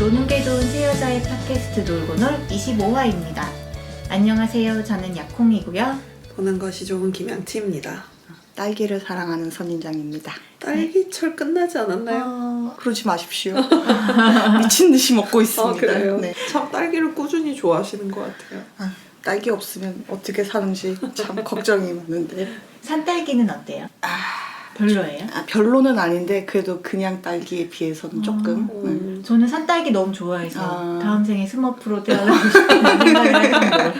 노는 게 좋은 세 여자의 팟캐스트 놀고놀 25화입니다. 안녕하세요. 저는 약콩이고요. 보는 것이 좋은 김양치입니다. 딸기를 사랑하는 선인장입니다. 딸기철 끝나지 않았나요? 그러지 마십시오. 미친 듯이 먹고 있습니다. 그래요? 네. 참 딸기를 꾸준히 좋아하시는 것 같아요. 딸기 없으면 어떻게 사는지 참 걱정이 많은데. 산딸기는 어때요? 별로예요? 별로는 아닌데 그래도 그냥 딸기에 비해서는 조금. 저는 산딸기 너무 좋아해서 아. 다음 생에 스머프로 태어나고 싶다는 생각을 할 정도로.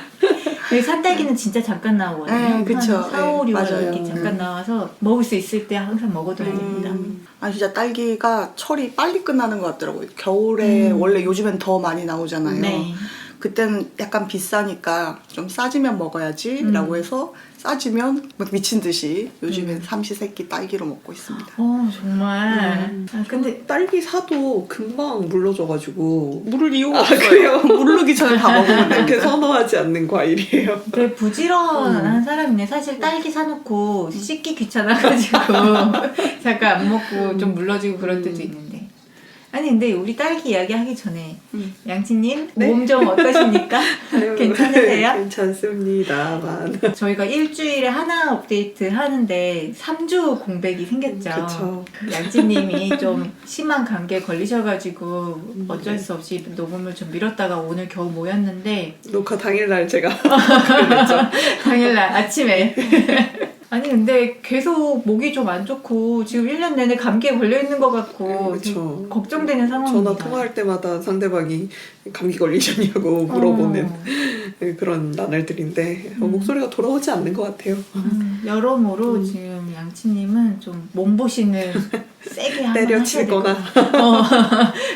근데 산딸기는 진짜 잠깐 나오거든요. 네, 그쵸. 한 4, 5, 6월 맞아요. 이렇게 잠깐 나와서 먹을 수 있을 때 항상 먹어둬야 됩니다. 진짜 딸기가 철이 빨리 끝나는 것 같더라고요. 겨울에 원래 요즘엔 더 많이 나오잖아요. 네. 그때는 약간 비싸니까 좀 싸지면 먹어야지 라고 해서 싸지면 막 미친 듯이 요즘엔 삼시세끼 딸기로 먹고 있습니다. 정말. 근데 딸기 사도 금방 물러져가지고 물을 이유가 없어요. 그래요? 무르기 전에 다 먹으면 이렇게 됩니다. 선호하지 않는 과일이에요. 되게 부지런한 사람이네. 사실 딸기 사놓고 씻기 귀찮아가지고 잠깐 안 먹고 좀 물러지고 그럴 때도 있는데. 아니 근데 우리 딸기 이야기 하기 전에 양치님 네? 몸 좀 어떠십니까? 괜찮으세요? 괜찮습니다만. 저희가 일주일에 하나 업데이트 하는데 3주 공백이 생겼죠. 그쵸. 양치님이 좀 심한 감기에 걸리셔가지고 어쩔 수 없이 녹음을 좀 미뤘다가 오늘 겨우 모였는데 녹화 당일날 제가 그랬죠. 당일날 아침에 아니 근데 계속 목이 좀 안 좋고 지금 1년 내내 감기에 걸려있는 것 같고 그쵸. 걱정되는 상황입니다. 전화 통화할 때마다 상대방이 감기 걸리셨냐고 물어보는 그런 나날들인데 목소리가 돌아오지 않는 것 같아요. 여러모로 지금 양치님은 좀 몸보신을 세게 한번 때려치거나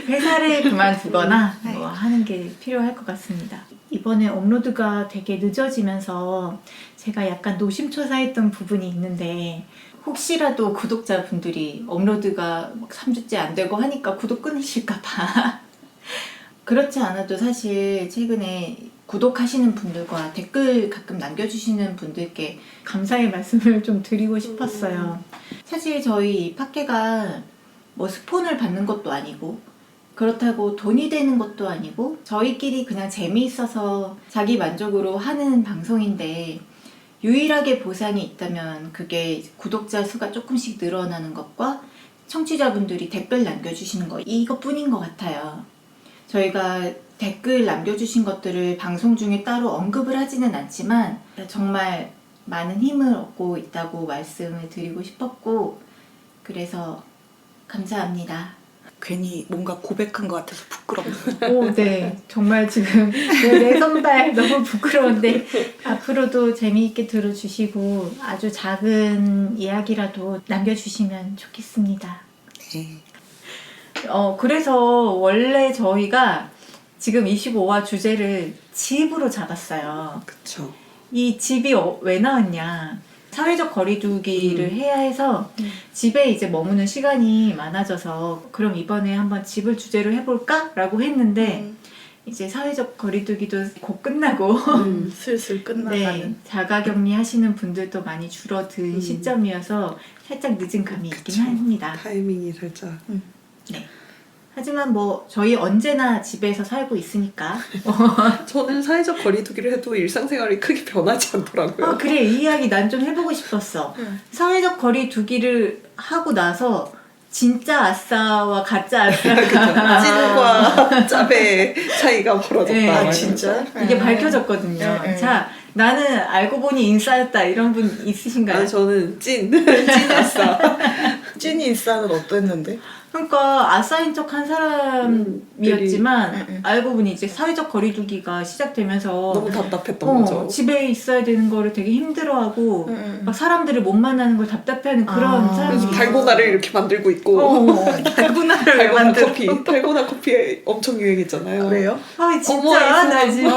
회사를 그만두거나 뭐 하는 게 필요할 것 같습니다. 이번에 업로드가 되게 늦어지면서 제가 약간 노심초사했던 부분이 있는데 혹시라도 구독자분들이 업로드가 막 3주째 안 되고 하니까 구독 끊으실까봐 그렇지 않아도 사실 최근에 구독하시는 분들과 댓글 가끔 남겨주시는 분들께 감사의 말씀을 좀 드리고 싶었어요. 사실 저희 이 팟캐가 뭐 스폰을 받는 것도 아니고 그렇다고 돈이 되는 것도 아니고 저희끼리 그냥 재미있어서 자기 만족으로 하는 방송인데 유일하게 보상이 있다면 그게 구독자 수가 조금씩 늘어나는 것과 청취자분들이 댓글 남겨주시는 거 이것뿐인 것 같아요. 저희가 댓글 남겨주신 것들을 방송 중에 따로 언급을 하지는 않지만 정말 많은 힘을 얻고 있다고 말씀을 드리고 싶었고 그래서 감사합니다. 괜히 뭔가 고백한 것 같아서 부끄럽네요. 오, 네. 정말 지금 내 선발 너무 부끄러운데 앞으로도 재미있게 들어주시고 아주 작은 이야기라도 남겨주시면 좋겠습니다. 네. 그래서 원래 저희가 지금 25화 주제를 집으로 잡았어요. 그쵸. 이 집이 왜 나왔냐. 사회적 거리두기를 해야 해서 집에 이제 머무는 시간이 많아져서 그럼 이번에 한번 집을 주제로 해볼까? 라고 했는데 이제 사회적 거리두기도 곧 끝나고 슬슬 끝나가는. 네, 자가격리 하시는 분들도 많이 줄어든 시점이어서 살짝 늦은 감이 있긴 그쵸. 합니다. 타이밍이 살짝. 네. 하지만 뭐 저희 언제나 집에서 살고 있으니까 저는 사회적 거리두기를 해도 일상생활이 크게 변하지 않더라고요. 그래 이 이야기 난 좀 해보고 싶었어. 사회적 거리두기를 하고 나서 진짜 아싸와 가짜 아싸가 찐과 짭의 차이가 벌어졌다. 네. 진짜? 이게 밝혀졌거든요. 네. 자, 나는 알고 보니 인싸였다 이런 분 있으신가요? 저는 찐아싸. 찐이 인싸는 어땠는데? 그러니까 아싸인 척 한 사람이었지만 알고 보니 이제 사회적 거리두기가 시작되면서 너무 답답했던 거죠. 집에 있어야 되는 거를 되게 힘들어하고 막 사람들을 못 만나는 걸 답답해하는 그런 사람들이 그래서 달고나를 이렇게 만들고 있고 달고나를 왜 달고나 만들어? 커피, 달고나 커피 엄청 유행했잖아요. 왜요? 진짜 나 지금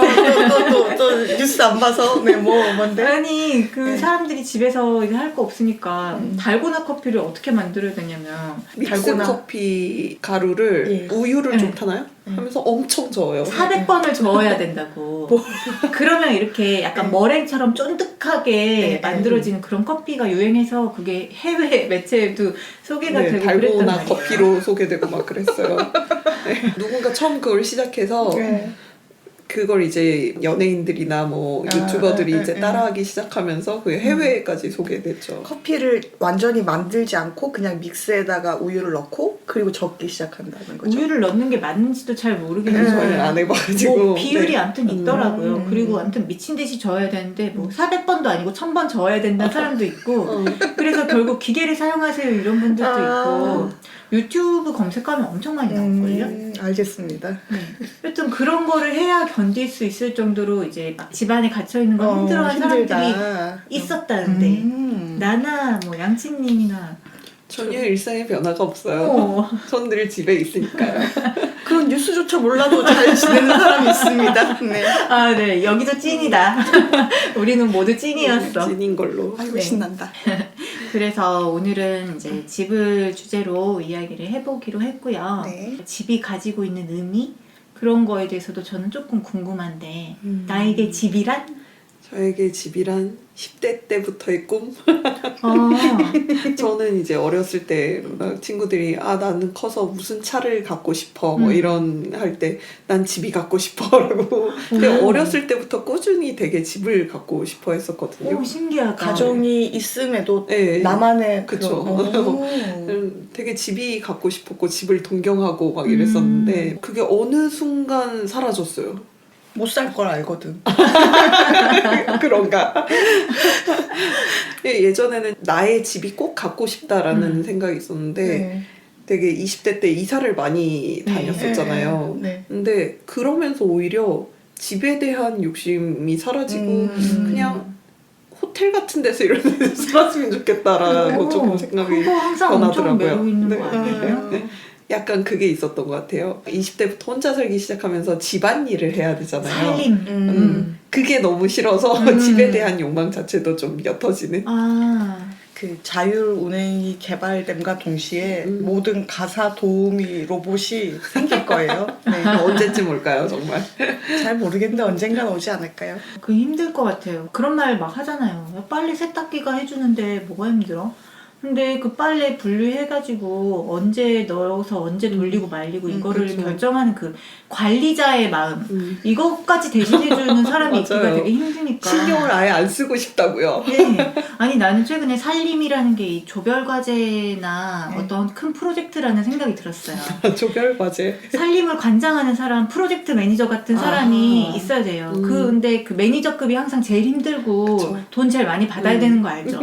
또 뉴스 안 봐서 뭔데? 아니 사람들이 집에서 이제 할 거 없으니까 달고나 커피를 어떻게 만들어야 되냐면 믹스 달고나. 커피 가루를 우유를 좀 타나요? 하면서 엄청 저어요. 400번을 저어야 된다고. 그러면 이렇게 약간 머랭처럼 쫀득하게 만들어지는 그런 커피가 유행해서 그게 해외 매체에도 소개가 되고 그랬단 달고나 말이에요. 커피로 소개되고 막 그랬어요. 누군가 처음 그걸 시작해서 네. 그걸 이제 연예인들이나 뭐 유튜버들이 이제 네. 따라하기 시작하면서 그게 해외까지 소개됐죠. 커피를 완전히 만들지 않고 그냥 믹스에다가 우유를 넣고 그리고 적기 시작한다는 거죠. 우유를 넣는 게 맞는지도 잘 모르겠는데 저는 안 해봐가지고 뭐 비율이 네. 아무튼 있더라고요. 그리고 아무튼 미친 듯이 저어야 되는데 뭐 400번도 아니고 1000번 저어야 된다는 사람도 있고 그래서 결국 기계를 사용하세요 이런 분들도 있고 유튜브 검색하면 엄청 많이 나올걸요? 알겠습니다. 네. 여튼 그런 거를 해야 견딜 수 있을 정도로 이제 막 집안에 갇혀있는 걸 힘들어하는 사람들이 있었다는데 나나 뭐 양치님이나 전혀 일상에 변화가 없어요. 전 늘 집에 있으니까요. 그런 뉴스조차 몰라도 잘 지내는 사람이 있습니다. 네. 아, 네. 여기도 찐이다. 우리는 모두 찐이었어. 찐인 걸로. 아이고 네. 신난다. 그래서 오늘은 이제 집을 주제로 이야기를 해보기로 했고요. 네. 집이 가지고 있는 의미? 그런 거에 대해서도 저는 조금 궁금한데 나에게 집이란? 저에게 집이란 10대 때부터의 꿈? 저는 이제 어렸을 때 막 친구들이 나는 커서 무슨 차를 갖고 싶어 뭐 이런 할 때 난 집이 갖고 싶어라고 근데 어렸을 때부터 꾸준히 되게 집을 갖고 싶어 했었거든요. 오, 신기하다. 가정이 있음에도 네. 나만의 그쵸. 그런- 되게 집이 갖고 싶었고 집을 동경하고 막 이랬었는데 그게 어느 순간 사라졌어요. 못 살 걸 알거든. 그런가? 예전에는 나의 집이 꼭 갖고 싶다라는 생각이 있었는데 네. 되게 20대 때 이사를 많이 다녔었잖아요. 네. 근데 그러면서 오히려 집에 대한 욕심이 사라지고 그냥 호텔 같은 데서 이런 데서 살았으면 좋겠다라고 조금 생각이 그거 항상 엄청 변하더라고요. 매우 있는 네. 거 아니에요? 약간 그게 있었던 것 같아요. 20대부터 혼자 살기 시작하면서 집안일을 해야 되잖아요. 살림. 그게 너무 싫어서 집에 대한 욕망 자체도 좀 옅어지는. 아, 그 자율 운행이 개발됨과 동시에 모든 가사 도우미 로봇이 생길 거예요. 네. 언제쯤 올까요, 정말? 잘 모르겠는데 언젠간 오지 않을까요? 그 힘들 것 같아요. 그런 말 막 하잖아요. 야, 빨래 세탁기가 해주는데 뭐가 힘들어? 근데 그 빨래 분류해가지고 언제 넣어서 언제 돌리고 말리고 이거를 그쵸. 결정하는 그 관리자의 마음 이것까지 대신해주는 사람이 있기가 맞아요. 되게 힘드니까 신경을 아예 안 쓰고 싶다고요. 네. 아니 나는 최근에 살림이라는 게 이 조별 과제나 어떤 큰 프로젝트라는 생각이 들었어요. 조별 과제. 살림을 관장하는 사람, 프로젝트 매니저 같은 사람이 있어야 돼요. 근데 그 매니저급이 항상 제일 힘들고 그쵸. 돈 제일 많이 받아야 되는 거 알죠?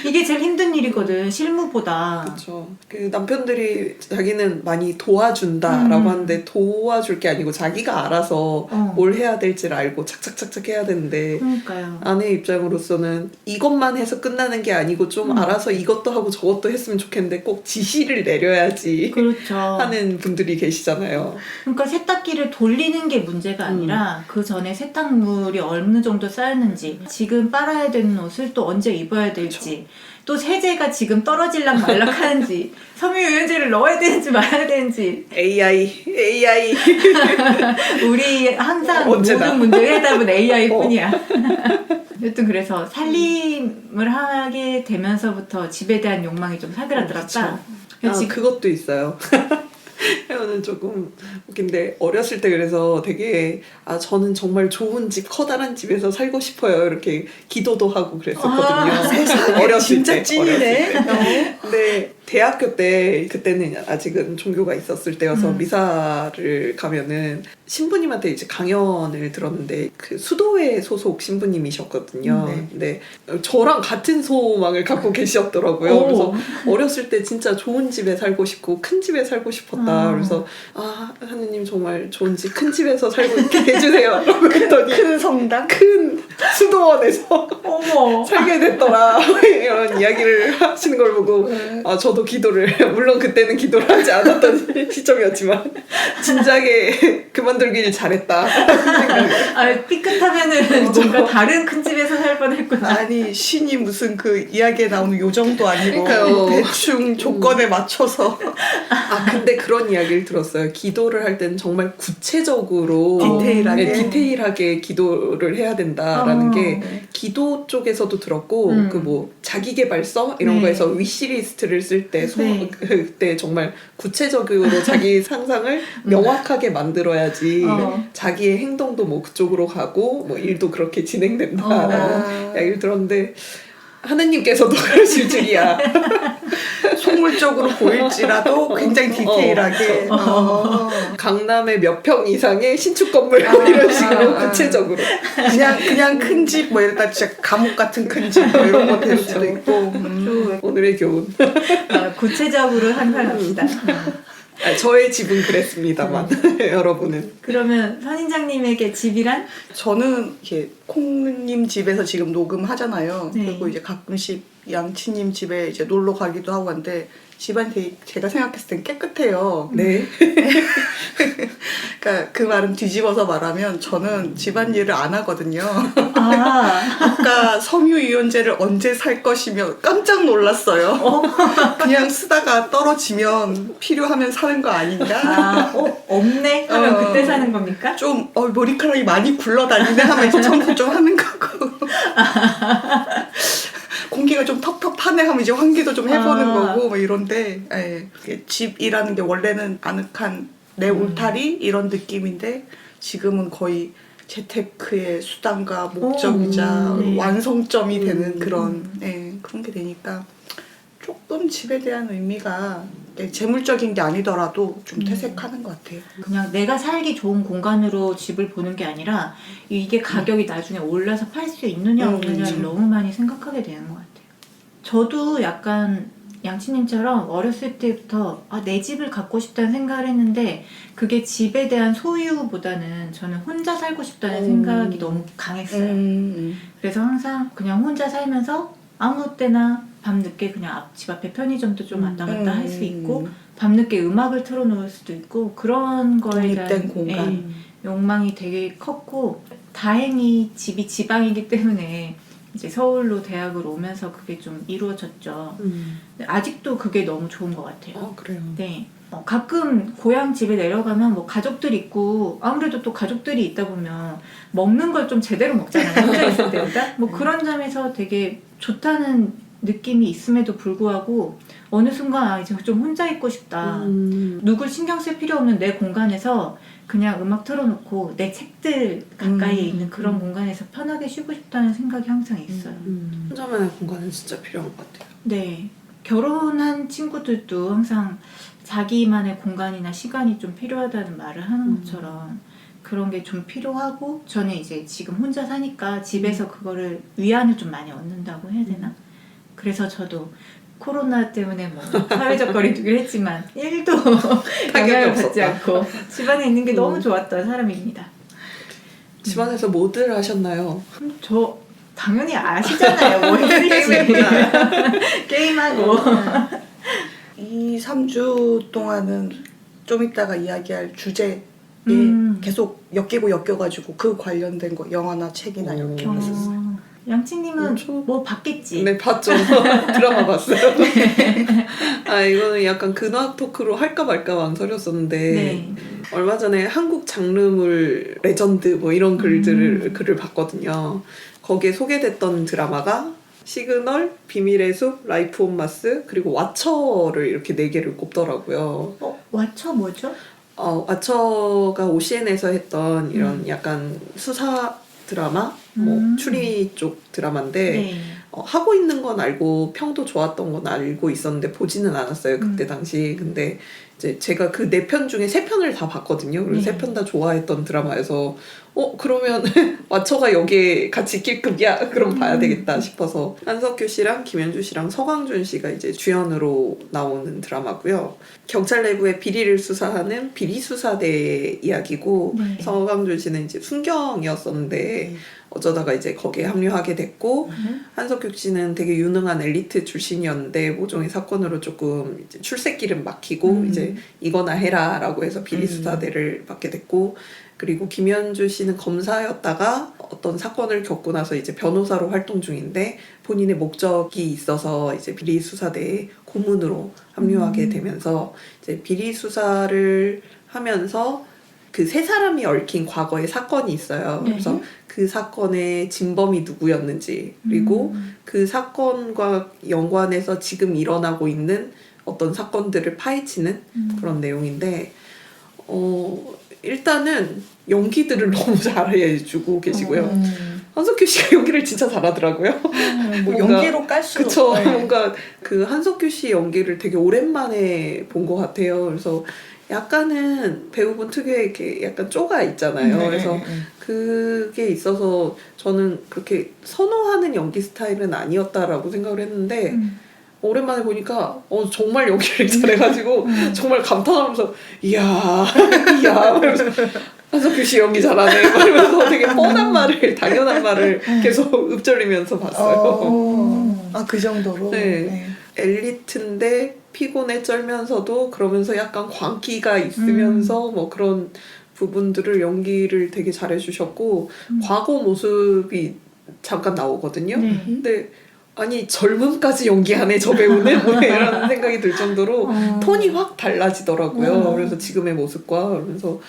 이게 제일 힘든 일이거든, 실무보다. 그렇죠. 그 남편들이 자기는 많이 도와준다라고 하는데 도와줄 게 아니고 자기가 알아서 뭘 해야 될지를 알고 착착착착 해야 되는데 그러니까요. 아내 입장으로서는 이것만 해서 끝나는 게 아니고 좀 알아서 이것도 하고 저것도 했으면 좋겠는데 꼭 지시를 내려야지 그렇죠. 하는 분들이 계시잖아요. 그러니까 세탁기를 돌리는 게 문제가 아니라 그 전에 세탁물이 어느 정도 쌓였는지 지금 빨아야 되는 옷을 또 언제 입어야 될지 또 세제가 지금 떨어질락 말락 하는지 섬유유연제를 넣어야 되는지 말아야 되는지 AI 우리 항상 언제나. 모든 문제의 해답은 AI뿐이야. 여튼 그래서 살림을 하게 되면서부터 집에 대한 욕망이 좀 사그라들었다. 그것도 있어요. 이거는 조금 웃긴데 어렸을 때 그래서 되게 저는 정말 좋은 집 커다란 집에서 살고 싶어요 이렇게 기도도 하고 그랬었거든요. 어렸을 진짜 때, 찐이네. 어렸을 때. 근데 대학교 때 그때는 아직은 종교가 있었을 때여서 미사를 가면은 신부님한테 이제 강연을 들었는데 그 수도회 소속 신부님이셨거든요. 근데 저랑 같은 소망을 갖고 계셨더라고요. 오. 그래서 어렸을 때 진짜 좋은 집에 살고 싶고 큰 집에 살고 싶었다. 그래서 하느님 정말 좋은 집, 큰 집에서 살고 있게 해주세요. 라고 했더니 큰 성당? 큰 수도원에서 어머. 살게 됐더라. 이런 이야기를 하시는 걸 보고 저도 기도를 물론 그때는 기도를 하지 않았던 시점이었지만 진작에 그만두길 잘했다. 삐끗하면은 뭔가 다른 큰 집에서 살 뻔했구나. 아니 신이 무슨 그 이야기에 나오는 요정도 아니고 그러니까요. 대충 조건에 맞춰서 근데 그런 이야기를 들었어요. 기도를 할 때는 정말 구체적으로 디테일하게. 디테일하게 기도를 해야 된다라는 게 기도 쪽에서도 들었고 그 뭐 자기계발서 이런 네. 거에서 위시리스트를 쓸 읽을 때 네. 그때 정말 구체적으로 자기 상상을 명확하게 만들어야지 자기의 행동도 뭐 그쪽으로 가고 뭐 일도 그렇게 진행된다라는 이야기를 들었는데 하느님께서도 그러실 줄이야. 속물적으로 보일지라도 굉장히 디테일하게. 강남의 몇 평 이상의 신축 건물 이런 식으로 구체적으로. 그냥 큰 집 뭐 이러다 진짜 감옥 같은 큰 집 뭐 이런 거 될 수도 있고. 오늘의 교훈. 구체적으로 상상합시다. 저의 집은 그랬습니다만 여러분은. 그러면 선인장님에게 집이란? 저는 이렇게 콩님 집에서 지금 녹음하잖아요. 네. 그리고 이제 가끔씩 양치님 집에 이제 놀러 가기도 하고 한데 집안이 되게 제가 생각했을 땐 깨끗해요. 네. 그러니까 그 말은 뒤집어서 말하면 저는 집안일을 안 하거든요. 아, 아까 섬유유연제를 언제 살 것이며 깜짝 놀랐어요. 그냥 쓰다가 떨어지면 필요하면 사는 거 아닌가? 없네? 하면 그때 사는 겁니까? 좀 머리카락이 많이 굴러다니네 하면 이제 청소 좀 하는 거고. 공기가 좀 텁텁하네 하면 이제 환기도 좀 해보는 거고 뭐 이런데 집이라는 게 원래는 아늑한 내 울타리 이런 느낌인데 지금은 거의 재테크의 수단과 목적이자 네. 완성점이 되는 그런 게 되니까 조금 집에 대한 의미가 재물적인 게 아니더라도 좀 퇴색하는 것 같아요. 그냥 내가 살기 좋은 공간으로 집을 보는 게 아니라 이게 가격이 나중에 올라서 팔 수 있느냐 없느냐를 너무 많이 생각하게 되는 것 같아요. 저도 약간 양치님처럼 어렸을 때부터 내 집을 갖고 싶다는 생각을 했는데 그게 집에 대한 소유보다는 저는 혼자 살고 싶다는 생각이 너무 강했어요. 그래서 항상 그냥 혼자 살면서 아무 때나 밤늦게 그냥 집 앞에 편의점도 좀 왔다 갔다 할 수 있고 밤늦게 음악을 틀어놓을 수도 있고 그런 거에 대한 공간. 욕망이 되게 컸고 다행히 집이 지방이기 때문에 이제 서울로 대학을 오면서 그게 좀 이루어졌죠. 근데 아직도 그게 너무 좋은 것 같아요. 그래요. 네. 가끔 고향 집에 내려가면 뭐 가족들 있고 아무래도 또 가족들이 있다 보면 먹는 걸 좀 제대로 먹잖아요. 혼자 있을 때보다. 뭐 그런 점에서 되게 좋다는 느낌이 있음에도 불구하고 어느 순간 이제 좀 혼자 있고 싶다. 누굴 신경 쓸 필요 없는 내 공간에서 그냥 음악 틀어놓고 내 책들 가까이에 있는 그런 공간에서 편하게 쉬고 싶다는 생각이 항상 있어요. 혼자만의 공간은 진짜 필요한 것 같아요. 네. 결혼한 친구들도 항상 자기만의 공간이나 시간이 좀 필요하다는 말을 하는 것처럼 그런 게 좀 필요하고 저는 이제 지금 혼자 사니까 집에서 그거를 위안을 좀 많이 얻는다고 해야 되나? 그래서 저도 코로나 때문에 뭐 사회적 거리두기를 했지만 1도 영향을 받지 않고 집안에 있는 게 너무 좋았던 사람입니다. 집안에서 뭐들 하셨나요? 저 당연히 아시잖아요. 뭐 했을지. 게임하고. 2-3주 동안은 좀 이따가 이야기할 주제에 계속 엮여가지고 그 관련된 거 영화나 책이나 이렇게 봤었어요. 양치님은 뭐 봤겠지? 네, 봤죠. 드라마 봤어요. 이거는 약간 근황 토크로 할까 말까 망설였었는데 얼마 전에 한국 장르물 레전드 뭐 이런 글을 봤거든요. 거기에 소개됐던 드라마가 시그널, 비밀의 숲, 라이프 온 마스, 그리고 왓처를 이렇게 4개를 꼽더라고요. 왓처 뭐죠? 왓처가 OCN에서 했던 이런 약간 수사 드라마, 뭐 추리 쪽 드라마인데 하고 있는 건 알고 평도 좋았던 건 알고 있었는데 보지는 않았어요 그때 당시. 근데 이제 제가 그 4편 중에 3편을 다 봤거든요. 그래서 3편 다 좋아했던 드라마여서 그러면 왓처가 여기에 같이 낄급이야? 그럼 봐야 되겠다 싶어서 한석규 씨랑 김현주 씨랑 서광준 씨가 이제 주연으로 나오는 드라마고요. 경찰 내부의 비리를 수사하는 비리수사대 이야기고 서광준 씨는 이제 순경이었었는데 어쩌다가 이제 거기에 합류하게 됐고 한석규 씨는 되게 유능한 엘리트 출신이었는데 모종의 사건으로 조금 이제 출세길은 막히고 이제 이거나 해라라고 해서 비리수사대를 맡게 됐고 그리고 김현주 씨는 검사였다가 어떤 사건을 겪고 나서 이제 변호사로 활동 중인데 본인의 목적이 있어서 이제 비리수사대에 고문으로 합류하게 되면서 이제 비리수사를 하면서 그 3사람이 얽힌 과거의 사건이 있어요. 그래서 그 사건의 진범이 누구였는지 그리고 그 사건과 연관해서 지금 일어나고 있는 어떤 사건들을 파헤치는 그런 내용인데 일단은 연기들을 너무 잘해주고 계시고요. 한석규 씨가 연기를 진짜 잘하더라고요. 뭐 뭔가- 연기로 깔수록 그쵸. 네. 뭔가 그 한석규 씨 연기를 되게 오랜만에 본 것 같아요. 그래서 약간은 배우분 특유의 이렇게 약간 쪼가 있잖아요. 그래서 그게 있어서 저는 그렇게 선호하는 연기 스타일은 아니었다라고 생각을 했는데 오랜만에 보니까 정말 연기를 잘해가지고 정말 감탄하면서 이야 이러면서 한석규 씨 연기 잘하네 이러면서 되게 뻔한 말을 당연한 말을 계속 읊조리면서 봤어요. 그 정도로. 네. 엘리트인데 피곤에 쩔면서도 그러면서 약간 광기가 있으면서 뭐 그런 부분들을 연기를 되게 잘해주셨고 과거 모습이 잠깐 나오거든요. 네. 근데 아니 젊음까지 연기하네 저 배우는 뭐 이런 생각이 들 정도로 톤이 확 달라지더라고요. 그래서 지금의 모습과 그러면서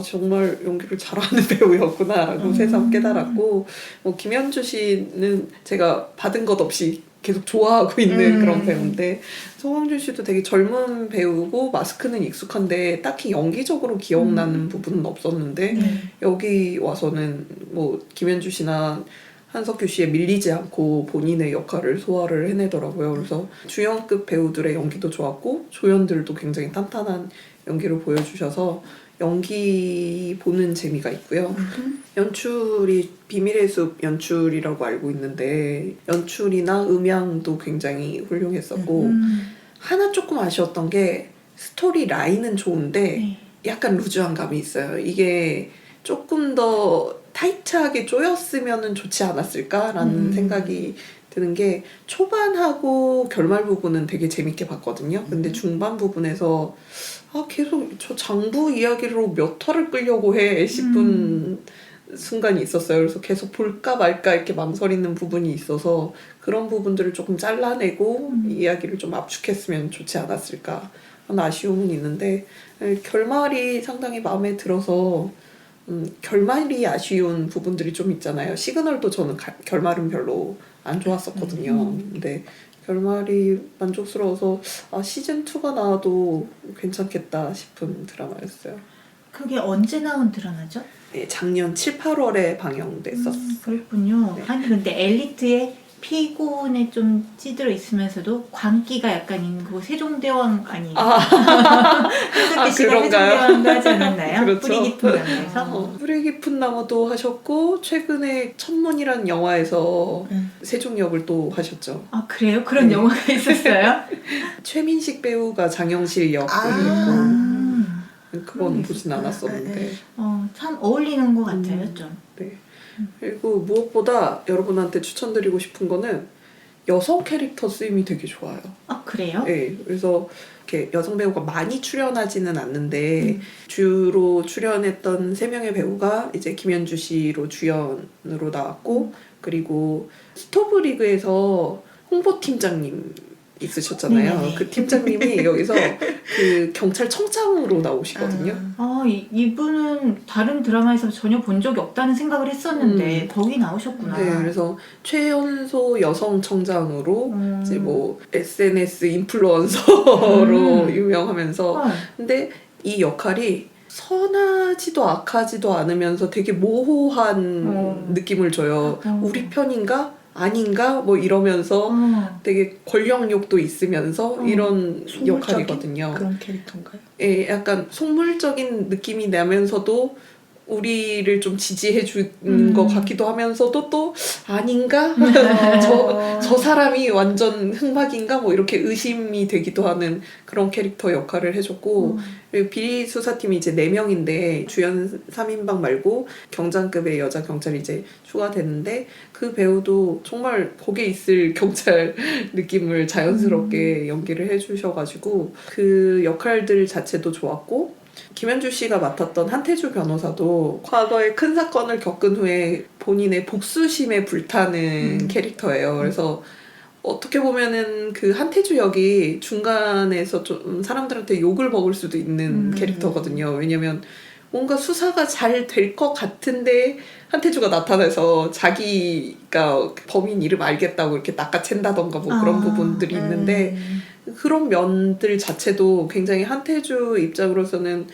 정말 연기를 잘하는 배우였구나라고 새삼 깨달았고 뭐 김현주 씨는 제가 받은 것 없이 계속 좋아하고 있는 그런 배우인데 송강준 씨도 되게 젊은 배우고 마스크는 익숙한데 딱히 연기적으로 기억나는 부분은 없었는데 여기 와서는 뭐 김현주 씨나 한석규 씨에 밀리지 않고 본인의 역할을 소화를 해내더라고요. 그래서 주연급 배우들의 연기도 좋았고 조연들도 굉장히 탄탄한 연기를 보여주셔서 연기 보는 재미가 있고요. 연출이 비밀의 숲 연출이라고 알고 있는데 연출이나 음향도 굉장히 훌륭했었고 하나 조금 아쉬웠던 게 스토리 라인은 좋은데 약간 루즈한 감이 있어요. 이게 조금 더 타이트하게 쪼였으면 좋지 않았을까라는 생각이 드는 게 초반하고 결말 부분은 되게 재밌게 봤거든요. 근데 중반 부분에서 계속 저 장부 이야기로 몇 화를 끌려고 해 싶은 순간이 있었어요. 그래서 계속 볼까 말까 이렇게 망설이는 부분이 있어서 그런 부분들을 조금 잘라내고 이야기를 좀 압축했으면 좋지 않았을까 하는 아쉬움은 있는데 결말이 상당히 마음에 들어서 결말이 아쉬운 부분들이 좀 있잖아요. 시그널도 저는 결말은 별로 안 좋았었거든요. 근데 결말이 만족스러워서 시즌2가 나와도 괜찮겠다 싶은 드라마였어요. 그게 언제 나온 드라마죠? 네, 작년 7, 8월에 방영됐었어요. 그렇군요. 네. 아니 근데 엘리트의 피곤에 좀 찌들어 있으면서도 광기가 약간 있는 그 세종대왕 아니에요? 한석규 씨가 그런가요? 세종대왕도 하지 않았나요? 그렇죠. 뿌리 깊은 나무에서. 뿌리 깊은 나무도 하셨고 최근에 천문이란 영화에서 세종역을 또 하셨죠. 아 그래요? 그런 네. 영화가 있었어요? 최민식 배우가 장영실 역을 했고 그건 보진 않았었는데 참 어울리는 것 같아요 좀. 네. 그리고 무엇보다 여러분한테 추천드리고 싶은 거는 여성 캐릭터 쓰임이 되게 좋아요. 아 그래요? 네, 그래서 이렇게 여성 배우가 많이 출연하지는 않는데 주로 출연했던 3명의 배우가 이제 김현주 씨로 주연으로 나왔고 그리고 스토브리그에서 홍보팀장님 있으셨잖아요. 네네네. 그 팀장님이 여기서 그 경찰청장으로 나오시거든요. 이분은 다른 드라마에서 전혀 본 적이 없다는 생각을 했었는데 거기 나오셨구나. 네, 그래서 최연소 여성청장으로 이제 뭐 SNS 인플루언서로 유명하면서 근데 이 역할이 선하지도 악하지도 않으면서 되게 모호한 느낌을 줘요. 우리 편인가? 아닌가? 뭐 이러면서 되게 권력욕도 있으면서 이런 역할이거든요. 그런 캐릭터인가요? 예, 약간 속물적인 느낌이 나면서도 우리를 좀 지지해 주는 것 같기도 하면서도 또 아닌가? 저 사람이 완전 흑막인가? 뭐 이렇게 의심이 되기도 하는 그런 캐릭터 역할을 해줬고 그리고 비리 수사팀이 이제 4명인데 주연 3인방 말고 경장급의 여자 경찰이 이제 추가됐는데 그 배우도 정말 거기에 있을 경찰 느낌을 자연스럽게 연기를 해주셔가지고 그 역할들 자체도 좋았고 김현주 씨가 맡았던 한태주 변호사도 과거에 큰 사건을 겪은 후에 본인의 복수심에 불타는 캐릭터예요. 그래서 어떻게 보면은 그 한태주 역이 중간에서 좀 사람들한테 욕을 먹을 수도 있는 캐릭터거든요. 왜냐면 뭔가 수사가 잘 될 것 같은데 한태주가 나타나서 자기가 범인 이름 알겠다고 이렇게 낚아챈다던가 뭐 그런 부분들이 있는데 그런 면들 자체도 굉장히 한태주 입장으로서는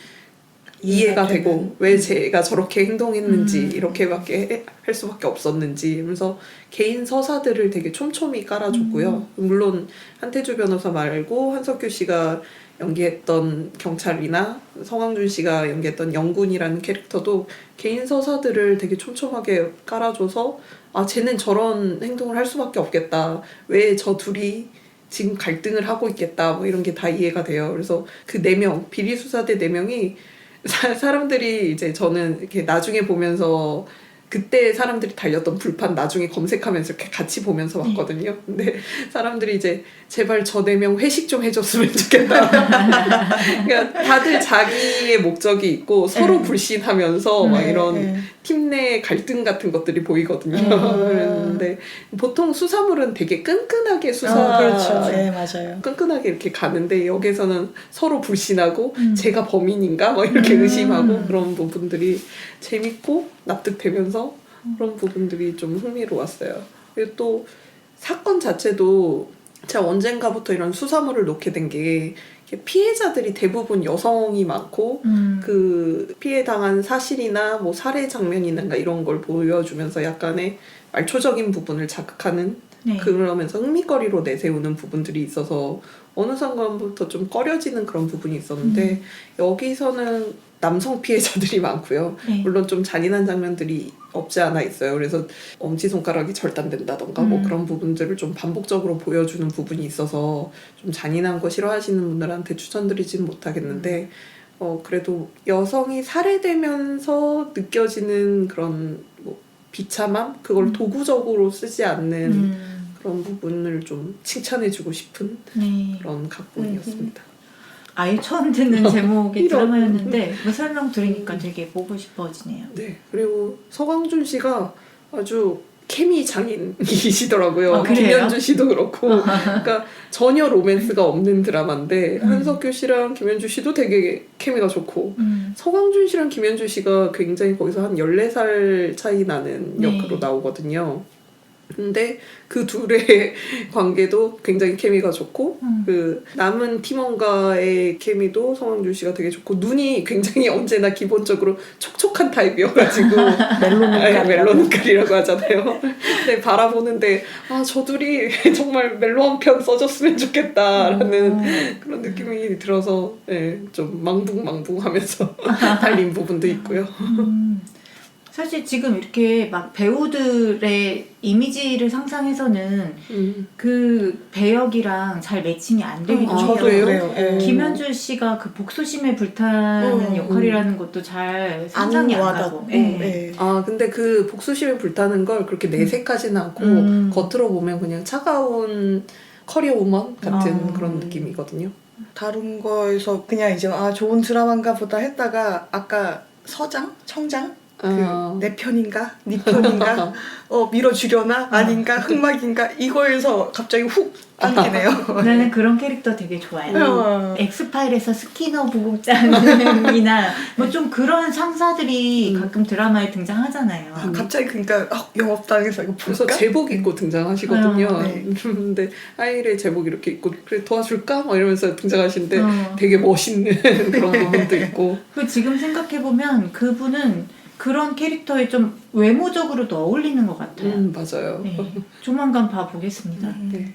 이해가 되고 왜 제가 저렇게 행동했는지 이렇게밖에 할 수밖에 없었는지 하면서 개인 서사들을 되게 촘촘히 깔아줬고요. 물론 한태주 변호사 말고 한석규 씨가 연기했던 경찰이나 성황준 씨가 연기했던 영군이라는 캐릭터도 개인 서사들을 되게 촘촘하게 깔아줘서 아 쟤는 저런 행동을 할 수밖에 없겠다. 왜 저 둘이 지금 갈등을 하고 있겠다. 뭐 이런 게 다 이해가 돼요. 그래서 그 4명 비리수사대 4명이 사람들이 이제 저는 이렇게 나중에 보면서 그때 사람들이 달렸던 불판 나중에 검색하면서 이렇게 같이 보면서 봤거든요. 근데 사람들이 이제 제발 저 4명 회식 좀 해줬으면 좋겠다. 그러니까 다들 자기의 목적이 있고 서로 불신하면서 막 이런 팀 내 갈등 같은 것들이 보이거든요. 그런데 보통 수사물은 되게 끈끈하게 그렇죠. 네, 맞아요. 끈끈하게 이렇게 가는데 여기서는 서로 불신하고 제가 범인인가 막 이렇게 의심하고 그런 부분들이 재밌고 납득되면서 그런 부분들이 좀 흥미로웠어요. 그리고 또 사건 자체도 제가 언젠가부터 이런 수사물을 놓게 된 게 피해자들이 대부분 여성이 많고 그 피해당한 사실이나 뭐 살해 장면이나 이런 걸 보여주면서 약간의 말초적인 부분을 자극하는 네. 그러면서 흥미거리로 내세우는 부분들이 있어서 어느 순간부터 좀 꺼려지는 그런 부분이 있었는데 여기서는 남성 피해자들이 많고요. 네. 물론 좀 잔인한 장면들이 없지 않아 있어요. 그래서 엄지손가락이 절단된다던가 뭐 그런 부분들을 좀 반복적으로 보여주는 부분이 있어서 좀 잔인한 거 싫어하시는 분들한테 추천드리지는 못하겠는데 그래도 여성이 살해되면서 느껴지는 그런 뭐 비참함? 그걸 도구적으로 쓰지 않는 그런 부분을 좀 칭찬해주고 싶은 네. 그런 각본이었습니다. 아예 처음 듣는 제목의 이런. 드라마였는데 뭐 설명 들으니까 되게 보고 싶어지네요. 네. 그리고 서광준 씨가 아주 케미 장인이시더라고요. 그래요? 김현주 씨도 그렇고. 그러니까 전혀 로맨스가 없는 드라마인데 한석규 씨랑 김현주 씨도 되게 케미가 좋고 서광준 씨랑 김현주 씨가 굉장히 거기서 한 14살 차이 나는 역으로 나오거든요. 근데 그 둘의 관계도 굉장히 케미가 좋고 그 남은 팀원과의 케미도 성황준 씨가 되게 좋고 눈이 굉장히 언제나 기본적으로 촉촉한 타입이어가지고 멜로 눈깔이라고 하잖아요. 근데 바라보는데 아 저 둘이 정말 멜로 한 편 써줬으면 좋겠다라는 그런 느낌이 들어서 네, 좀 망둥망둥하면서 달린 부분도 있고요. 사실 지금 이렇게 막 배우들의 이미지를 상상해서는 그 배역이랑 잘 매칭이 안 되기도 해요. 저도 그래요. 김현주 씨가 그 복수심에 불타는 역할이라는 것도 잘 상상이 안 가고. 네. 아 근데 그 복수심에 불타는 걸 그렇게 내색하지는 않고 겉으로 보면 그냥 차가운 커리어 우먼 같은 그런 느낌이거든요. 다른 거에서 그냥 이제 좋은 드라마인가 보다 했다가 아까 서장? 청장? 내 편인가? 네 편인가? 밀어주려나? 아닌가? 흑막인가? 이거에서 갑자기 훅 당기네요. 나는 그런 캐릭터 되게 좋아해요. 엑스파일에서 스키너 부국장이나 뭐 좀 그런 상사들이 가끔 드라마에 등장하잖아요. 갑자기 그러니까 영업당에서 이거 그래서 볼까? 제복 입고 등장하시거든요. 네. 근데 하이힐의 제복 이렇게 입고 그래 도와줄까? 막 이러면서 등장하시는데 되게 멋있는 그런 부분도 있고. 그 지금 생각해보면 그분은 그런 캐릭터에 좀 외모적으로도 어울리는 것 같아요. 맞아요. 네. 조만간 봐보겠습니다. 네.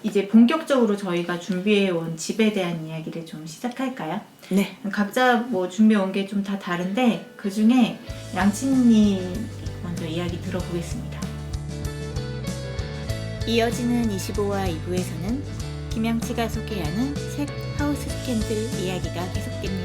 이제 본격적으로 저희가 준비해온 집에 대한 이야기를 좀 시작할까요? 네. 각자 뭐 준비해온 게 좀 다 다른데 그 중에 양친님 먼저 이야기 들어보겠습니다. 이어지는 25화 2부에서는 김양치가 소개하는 책 하우스 스캔들 이야기가 계속됩니다.